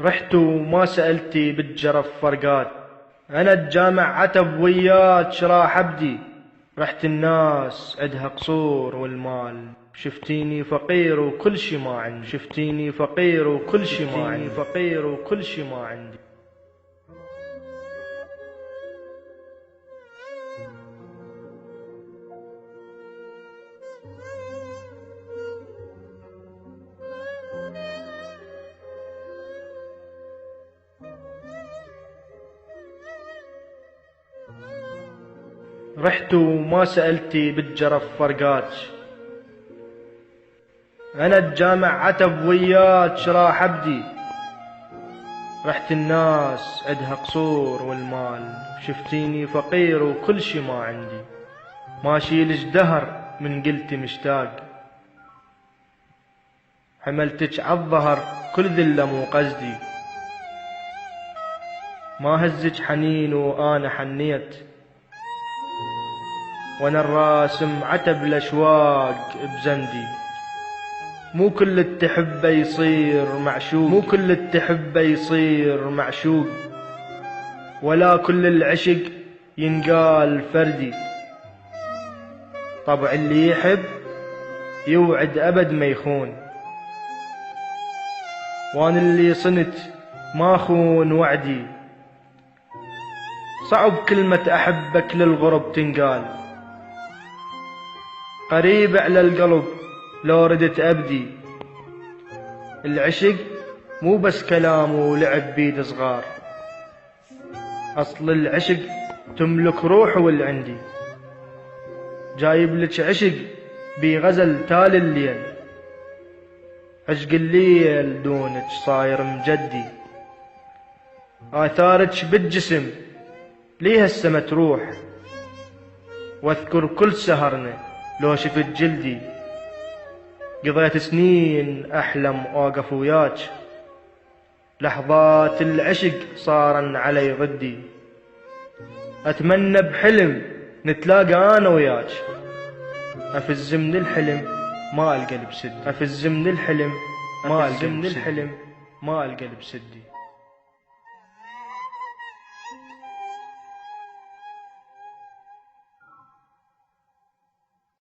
رحت وما سألتي بالجرف فرقات، أنا الجامع عتب وياك راح أبدي. رحت الناس عدها قصور والمال، شفتيني فقير وكل شي ما عندي، شفتيني فقير وكل شي ما عندي، فقير وكل شي ما عندي. رحت وما سألتي بالجرف فرقات، أنا الجامع عتب وياك راح أبدي. رحت الناس عدها قصور والمال، شفتيني فقير وكل شي ما عندي. ما شيلش دهر من قلتي مشتاق، حملتك عالظهر كل ذلة مو قصدي. ما هزك حنين وأنا حنيت، وانا الراسم عتب الاشواق بزندي. مو كل التحبه يصير معشوق، مو كل التحبه يصير معشوق، ولا كل العشق ينقال فردي. طبع اللي يحب يوعد ابد ما يخون، وانا اللي صنت ما خون وعدي. صعب كلمة احبك للغرب تنقال، قريب على القلب لو ردت أبدي. العشق مو بس كلام ولعب بيد صغار، أصل العشق تملك روح والعندي. جايب لك عشق بي غزل تالي الليل، عشق الليل دونك صاير مجدي. آثارك بالجسم ليها السما تروح، واذكر كل سهرنا لو شفت جلدي. قضيت سنين أحلم أوقف وياك، لحظات العشق صارن علي ضدي. أتمنى بحلم نتلاقى أنا وياك، أفز من الحلم ما القلب سدي، أفز من الحلم ما القلب سدي.